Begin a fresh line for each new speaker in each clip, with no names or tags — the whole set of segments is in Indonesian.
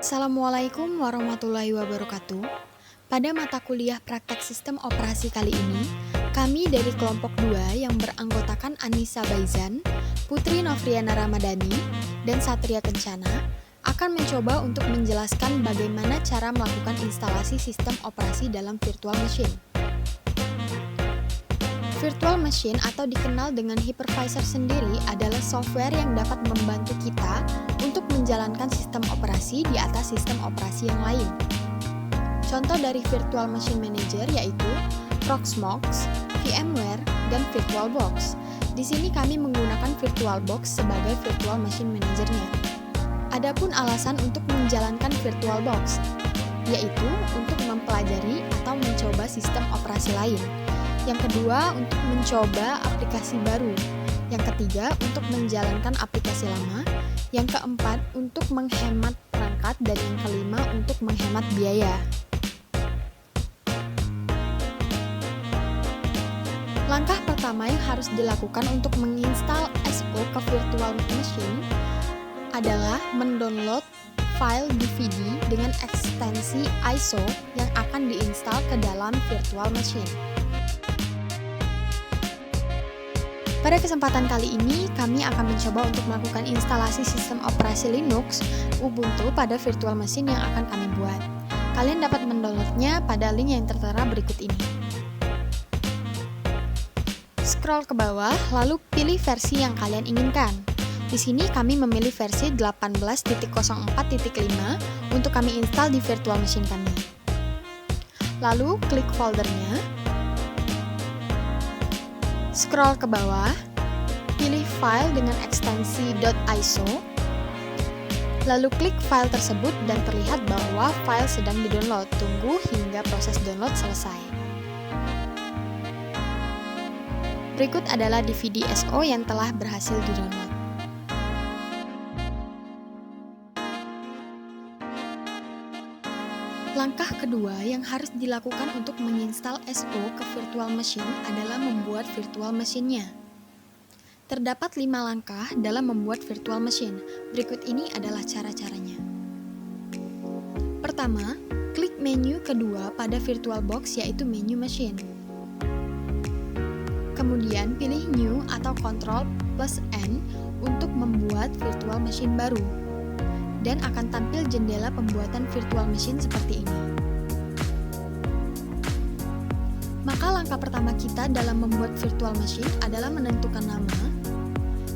Assalamualaikum warahmatullahi wabarakatuh. Pada mata kuliah praktek sistem operasi kali ini, kami dari kelompok 2 yang beranggotakan Anissa Baizan, Putri Novriana Ramadhani, dan Satria Kencana akan mencoba untuk menjelaskan bagaimana cara melakukan instalasi sistem operasi dalam virtual machine. Virtual machine atau dikenal dengan hypervisor sendiri adalah software yang dapat membantu kita untuk menjalankan sistem operasi di atas sistem operasi yang lain. Contoh dari Virtual Machine Manager yaitu Proxmox, VMware, dan VirtualBox. Di sini kami menggunakan VirtualBox sebagai Virtual Machine Manager-nya. Adapun alasan untuk menjalankan VirtualBox, yaitu untuk mempelajari atau mencoba sistem operasi lain. Yang kedua, untuk mencoba aplikasi baru. Yang ketiga, untuk menjalankan aplikasi lama. Yang keempat, untuk menghemat perangkat. Dan yang kelima, untuk menghemat biaya. Langkah pertama yang harus dilakukan untuk menginstal SO ke virtual machine adalah mendownload file DVD dengan ekstensi ISO yang akan diinstal ke dalam virtual machine. Pada kesempatan kali ini, kami akan mencoba untuk melakukan instalasi sistem operasi Linux Ubuntu pada virtual machine yang akan kami buat. Kalian dapat mendownloadnya pada link yang tertera berikut ini. Scroll ke bawah, lalu pilih versi yang kalian inginkan. Di sini kami memilih versi 18.04.5 untuk kami install di virtual machine kami. Lalu klik foldernya. Scroll ke bawah, pilih file dengan ekstensi .iso, lalu klik file tersebut dan terlihat bahwa file sedang di-download. Tunggu hingga proses download selesai. Berikut adalah DVD SO yang telah berhasil di-download. Langkah kedua yang harus dilakukan untuk menginstal SO ke virtual machine adalah membuat virtual machine-nya. Terdapat 5 langkah dalam membuat virtual machine. Berikut ini adalah cara-caranya. Pertama, klik menu kedua pada VirtualBox yaitu menu machine. Kemudian pilih New atau Ctrl+N untuk membuat virtual machine baru. Dan akan tampil jendela pembuatan virtual machine seperti ini. Maka langkah pertama kita dalam membuat virtual machine adalah menentukan nama,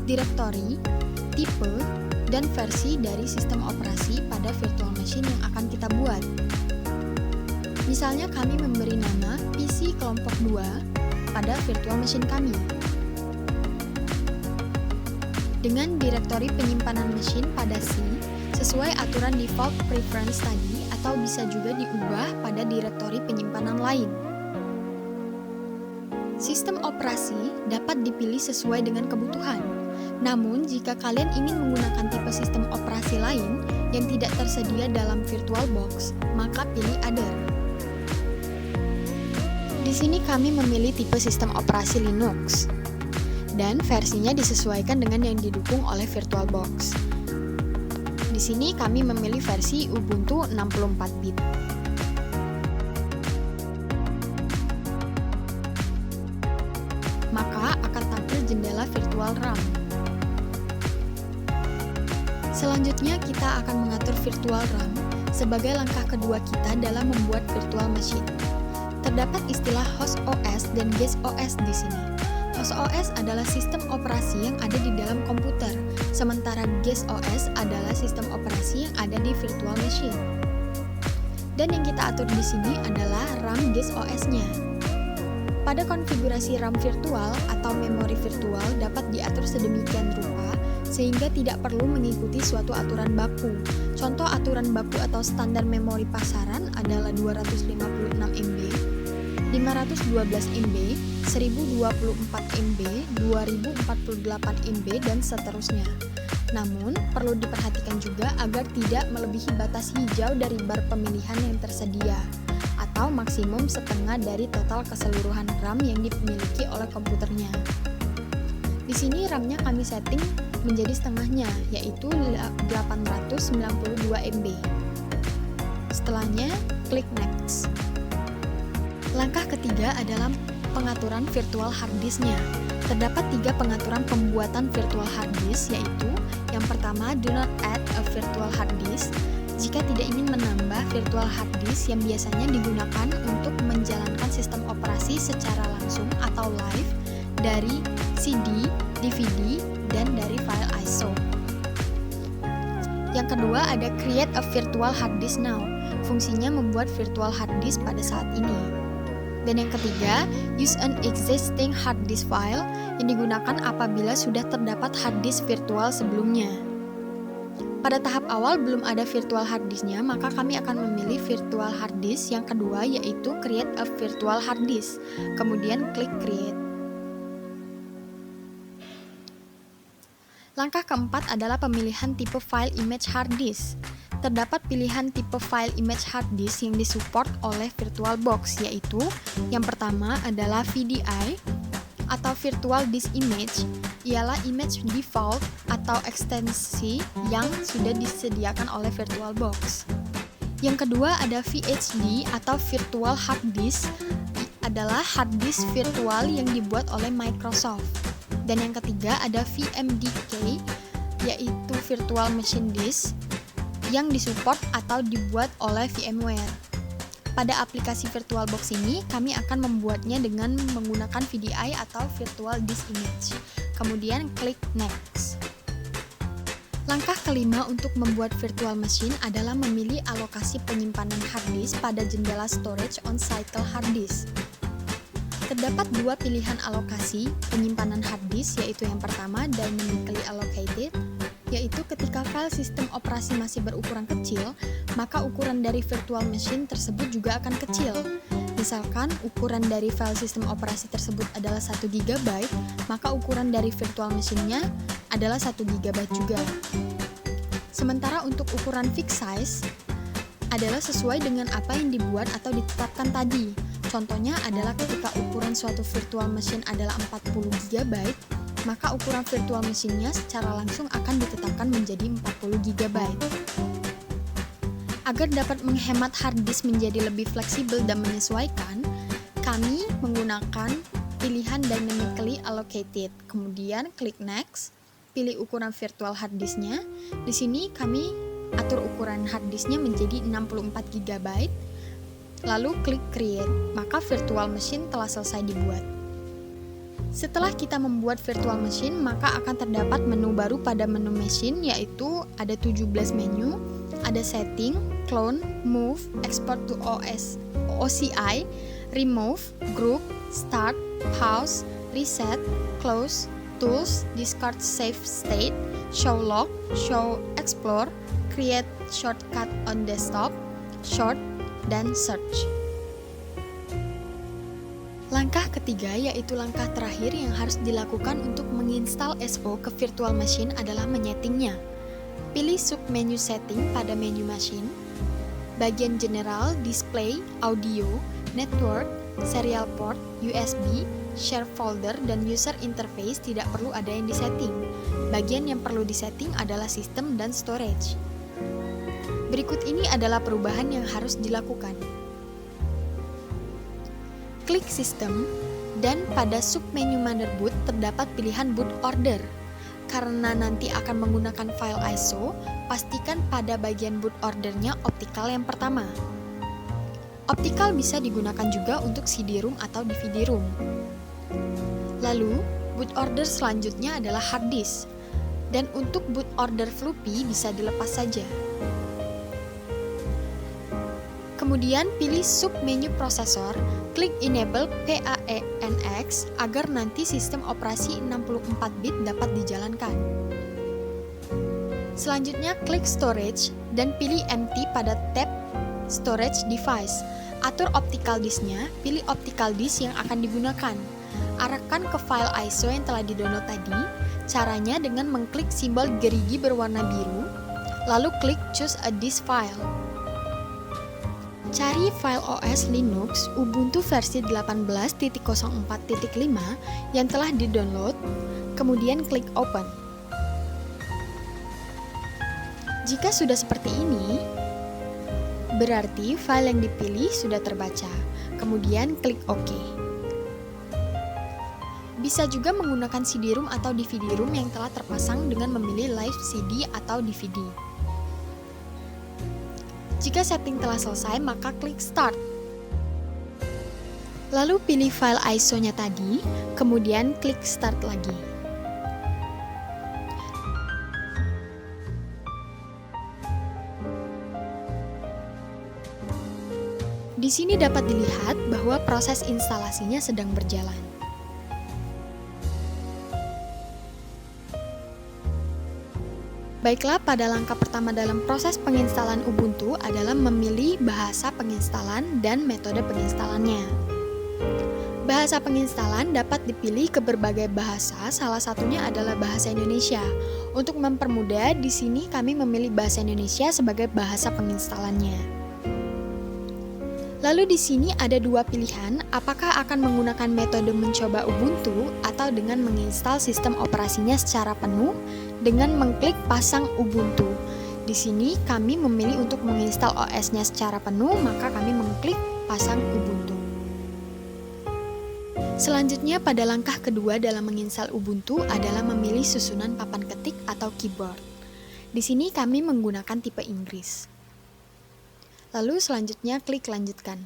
direktori, tipe, dan versi dari sistem operasi pada virtual machine yang akan kita buat. Misalnya kami memberi nama PC kelompok 2 pada virtual machine kami. Dengan direktori penyimpanan mesin pada C, sesuai aturan default preference tadi atau bisa juga diubah pada direktori penyimpanan lain. Sistem operasi dapat dipilih sesuai dengan kebutuhan. Namun, jika kalian ingin menggunakan tipe sistem operasi lain yang tidak tersedia dalam VirtualBox, maka pilih Other. Di sini kami memilih tipe sistem operasi Linux dan versinya disesuaikan dengan yang didukung oleh VirtualBox. Di sini kami memilih versi Ubuntu 64-bit. Maka akan tampil jendela virtual RAM. Selanjutnya kita akan mengatur virtual RAM sebagai langkah kedua kita dalam membuat virtual machine. Terdapat istilah host OS dan guest OS di sini. Host OS adalah sistem operasi yang ada di dalam komputer, sementara guest OS adalah sistem operasi yang ada di virtual machine. Dan yang kita atur di sini adalah RAM guest OS-nya. Pada konfigurasi RAM virtual atau memori virtual dapat diatur sedemikian rupa sehingga tidak perlu mengikuti suatu aturan baku. Contoh aturan baku atau standar memori pasaran adalah 256 MB, 512 MB, 1024 MB, 2048 MB, dan seterusnya. Namun, perlu diperhatikan juga agar tidak melebihi batas hijau dari bar pemilihan yang tersedia, atau maksimum setengah dari total keseluruhan RAM yang dimiliki oleh komputernya. Di sini RAM-nya kami setting menjadi setengahnya, yaitu 892 MB. Setelahnya, klik Next. Langkah ketiga adalah pengaturan virtual hard disk-nya. Terdapat 3 pengaturan pembuatan virtual hard disk, yaitu yang pertama, do not add a virtual hard disk. Jika tidak ingin menambah virtual hard disk yang biasanya digunakan untuk menjalankan sistem operasi secara langsung atau live dari CD, DVD, dan dari file ISO. Yang kedua ada create a virtual hard disk now. Fungsinya membuat virtual hard disk pada saat ini. Dan yang ketiga, use an existing hard disk file yang digunakan apabila sudah terdapat hard disk virtual sebelumnya. Pada tahap awal belum ada virtual hard disk-nya, maka kami akan memilih virtual hard disk yang kedua, yaitu create a virtual hard disk. Kemudian klik create. Langkah keempat adalah pemilihan tipe file image hard disk. Terdapat pilihan tipe file image hard disk yang disupport oleh VirtualBox, yaitu yang pertama adalah VDI atau Virtual Disk Image, ialah image default atau ekstensi yang sudah disediakan oleh VirtualBox. Yang kedua ada VHD atau Virtual Hard Disk, adalah hard disk virtual yang dibuat oleh Microsoft. Dan yang ketiga ada VMDK, yaitu Virtual Machine Disk yang disupport atau dibuat oleh VMware. Pada aplikasi VirtualBox ini, kami akan membuatnya dengan menggunakan VDI atau Virtual Disk Image. Kemudian klik Next. Langkah kelima untuk membuat virtual machine adalah memilih alokasi penyimpanan hard disk pada jendela storage on cycle hard disk. Terdapat 2 pilihan alokasi penyimpanan hard disk, yaitu yang pertama dynamically allocated, yaitu ketika file sistem operasi masih berukuran kecil, maka ukuran dari virtual machine tersebut juga akan kecil. Misalkan ukuran dari file sistem operasi tersebut adalah 1 GB, maka ukuran dari virtual machine-nya adalah 1 GB juga. Sementara untuk ukuran fixed size adalah sesuai dengan apa yang dibuat atau ditetapkan tadi. Contohnya adalah ketika ukuran suatu virtual machine adalah 40 GB, maka ukuran virtual machine-nya secara langsung akan ditetapkan menjadi 40 GB. Agar dapat menghemat hard disk menjadi lebih fleksibel dan menyesuaikan, kami menggunakan pilihan dynamically allocated. Kemudian klik next, pilih ukuran virtual hard disk-nya. Di sini kami atur ukuran hard disk-nya menjadi 64 GB. Lalu klik create, maka virtual machine telah selesai dibuat. Setelah kita membuat virtual machine, maka akan terdapat menu baru pada menu machine, yaitu ada 17 menu, ada setting, clone, move, export to OCI, remove, group, start, pause, reset, close, tools, discard save state, show log, show explore, create shortcut on desktop, short, dan search. Langkah ketiga, yaitu langkah terakhir yang harus dilakukan untuk menginstal SO ke virtual machine adalah menyetingnya. Pilih submenu setting pada menu machine, bagian general, display, audio, network, serial port, USB, share folder, dan user interface tidak perlu ada yang disetting. Bagian yang perlu disetting adalah sistem dan storage. Berikut ini adalah perubahan yang harus dilakukan. Klik System, dan pada submenu motherboard terdapat pilihan boot order. Karena nanti akan menggunakan file ISO, pastikan pada bagian boot ordernya optical yang pertama. Optical bisa digunakan juga untuk CD-ROM atau DVD-ROM. Lalu, boot order selanjutnya adalah hard disk. Dan untuk boot order floppy bisa dilepas saja. Kemudian pilih submenu prosesor, klik enable PAENX agar nanti sistem operasi 64 bit dapat dijalankan. Selanjutnya klik storage dan pilih empty pada tab storage device. Atur optical disk-nya, pilih optical disk yang akan digunakan. Arahkan ke file ISO yang telah di-download tadi. Caranya dengan mengklik simbol gerigi berwarna biru, lalu klik choose a disk file. Cari file OS Linux Ubuntu versi 18.04.5 yang telah di-download, kemudian klik open. Jika sudah seperti ini, Berarti file yang dipilih sudah terbaca. Kemudian klik OK. Bisa juga menggunakan CD-ROM atau DVD-ROM yang telah terpasang dengan memilih Live CD atau DVD. Jika setting telah selesai, maka klik Start. Lalu pilih file ISO-nya tadi, kemudian klik Start lagi. Di sini dapat dilihat bahwa proses instalasinya sedang berjalan. Baiklah, pada langkah pertama dalam proses penginstalan Ubuntu adalah memilih bahasa penginstalan dan metode penginstalannya. Bahasa penginstalan dapat dipilih ke berbagai bahasa, salah satunya adalah bahasa Indonesia. Untuk mempermudah, di sini kami memilih bahasa Indonesia sebagai bahasa penginstalannya. Lalu di sini ada dua pilihan, apakah akan menggunakan metode mencoba Ubuntu atau dengan menginstal sistem operasinya secara penuh dengan mengklik pasang Ubuntu. Di sini kami memilih untuk menginstal OS-nya secara penuh, maka kami mengklik pasang Ubuntu. Selanjutnya pada langkah kedua dalam menginstal Ubuntu adalah memilih susunan papan ketik atau keyboard. Di sini kami menggunakan tipe Inggris. Lalu selanjutnya klik lanjutkan.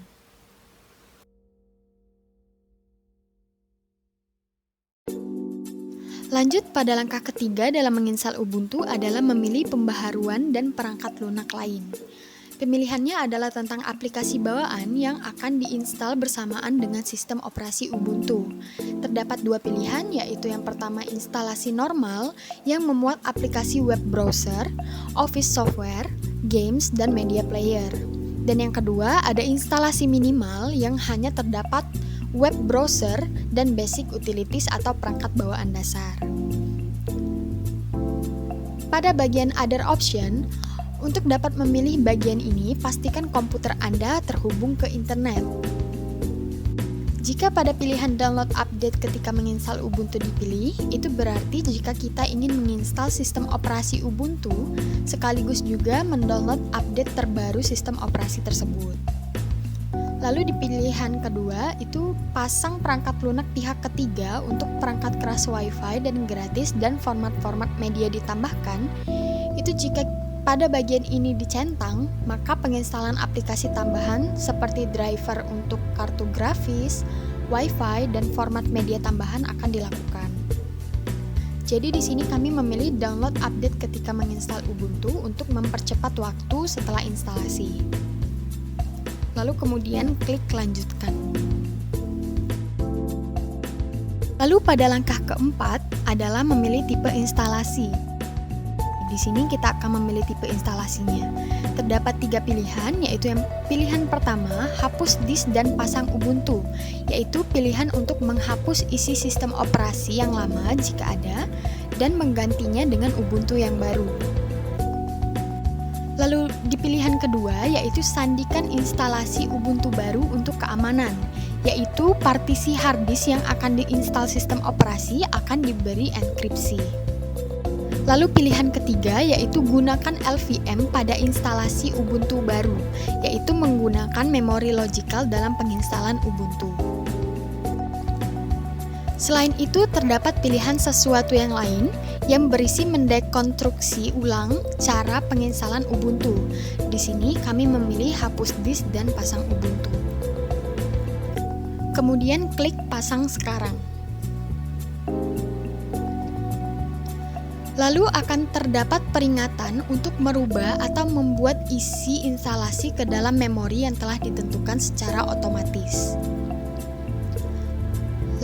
Lanjut pada langkah ketiga dalam menginstal Ubuntu adalah memilih pembaharuan dan perangkat lunak lain. Pemilihannya adalah tentang aplikasi bawaan yang akan diinstal bersamaan dengan sistem operasi Ubuntu. Terdapat dua pilihan, yaitu yang pertama instalasi normal yang memuat aplikasi web browser, office software, games, dan media player. Dan yang kedua ada instalasi minimal yang hanya terdapat web browser dan basic utilities atau perangkat bawaan dasar. Pada bagian other option, untuk dapat memilih bagian ini, pastikan komputer Anda terhubung ke internet. Jika pada pilihan download update ketika menginstal Ubuntu dipilih, itu berarti jika kita ingin menginstal sistem operasi Ubuntu, sekaligus juga mendownload update terbaru sistem operasi tersebut. Lalu di pilihan kedua, itu pasang perangkat lunak pihak ketiga untuk perangkat keras Wi-Fi dan gratis dan format-format media ditambahkan, itu jika pada bagian ini dicentang, maka penginstalan aplikasi tambahan seperti driver untuk kartu grafis, Wi-Fi, dan format media tambahan akan dilakukan. Jadi di sini kami memilih download update ketika menginstal Ubuntu untuk mempercepat waktu setelah instalasi. Lalu kemudian klik lanjutkan. Lalu pada langkah keempat adalah memilih tipe instalasi. Di sini kita akan memilih tipe instalasinya. Terdapat 3 pilihan, yaitu yang pilihan pertama, hapus disk dan pasang Ubuntu, yaitu pilihan untuk menghapus isi sistem operasi yang lama jika ada, dan menggantinya dengan Ubuntu yang baru. Lalu di pilihan kedua, yaitu sandikan instalasi Ubuntu baru untuk keamanan, yaitu partisi hard disk yang akan diinstal sistem operasi akan diberi enkripsi. Lalu pilihan ketiga yaitu gunakan LVM pada instalasi Ubuntu baru, yaitu menggunakan memori logikal dalam penginstalan Ubuntu. Selain itu terdapat pilihan sesuatu yang lain yang berisi mendekonstruksi ulang cara penginstalan Ubuntu. Di sini kami memilih hapus disk dan pasang Ubuntu. Kemudian klik pasang sekarang. Lalu akan terdapat peringatan untuk merubah atau membuat isi instalasi ke dalam memori yang telah ditentukan secara otomatis.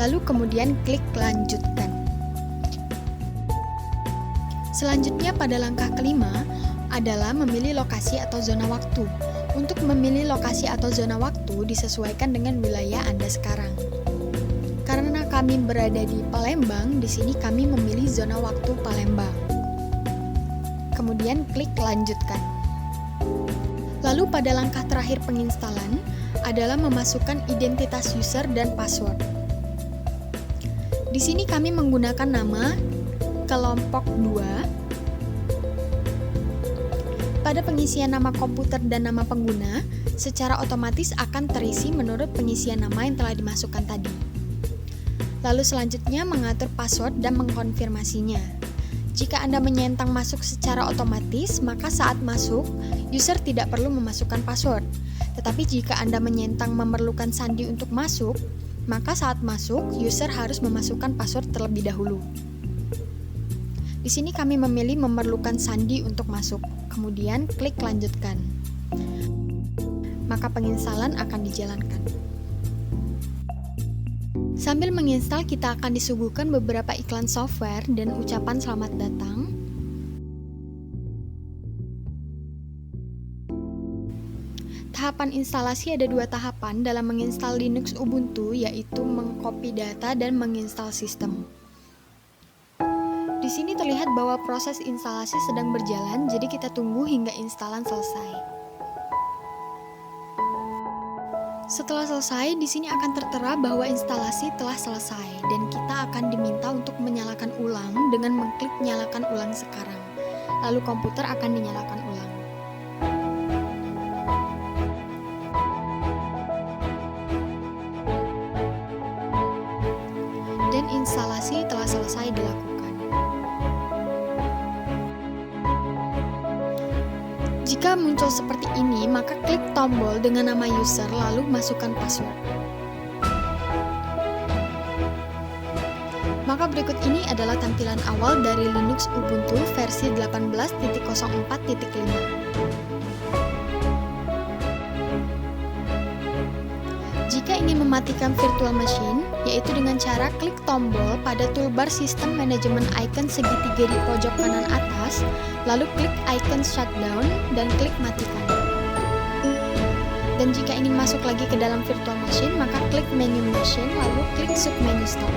Lalu kemudian klik lanjutkan. Selanjutnya pada langkah kelima adalah memilih lokasi atau zona waktu. Untuk memilih lokasi atau zona waktu disesuaikan dengan wilayah Anda sekarang. Karena kami berada di Palembang, di sini kami memilih zona waktu Palembang. Kemudian klik lanjutkan. Lalu pada langkah terakhir penginstalan adalah memasukkan identitas user dan password. Di sini kami menggunakan nama kelompok 2. Pada pengisian nama komputer dan nama pengguna, secara otomatis akan terisi menurut pengisian nama yang telah dimasukkan tadi. Lalu selanjutnya mengatur password dan mengkonfirmasinya. Jika Anda menyentang masuk secara otomatis, maka saat masuk, user tidak perlu memasukkan password. Tetapi jika Anda menyentang memerlukan sandi untuk masuk, maka saat masuk, user harus memasukkan password terlebih dahulu. Di sini kami memilih memerlukan sandi untuk masuk, kemudian klik lanjutkan. Maka penginstalan akan dijalankan. Sambil menginstal, kita akan disuguhkan beberapa iklan software dan ucapan selamat datang. Tahapan instalasi ada 2 tahapan dalam menginstal Linux Ubuntu, yaitu mengcopy data dan menginstal sistem. Di sini terlihat bahwa proses instalasi sedang berjalan, jadi kita tunggu hingga instalan selesai. Setelah selesai, di sini akan tertera bahwa instalasi telah selesai dan kita akan diminta untuk menyalakan ulang dengan mengklik nyalakan ulang sekarang. Lalu komputer akan dinyalakan ulang. Dan instalasi telah selesai dilakukan. Jika muncul seperti ini, maka klik tombol dengan nama user lalu masukkan password. Maka berikut ini adalah tampilan awal dari Linux Ubuntu versi 18.04.5. Jika ingin mematikan virtual machine, yaitu dengan cara klik tombol pada toolbar sistem manajemen icon segitiga di pojok kanan atas, lalu klik icon shutdown dan klik matikan. Dan jika ingin masuk lagi ke dalam virtual machine, maka klik menu machine lalu klik submenu stop.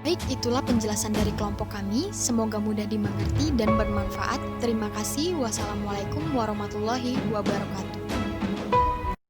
Baik, itulah penjelasan dari kelompok kami. Semoga mudah dimengerti dan bermanfaat. Terima kasih. Wassalamualaikum warahmatullahi wabarakatuh.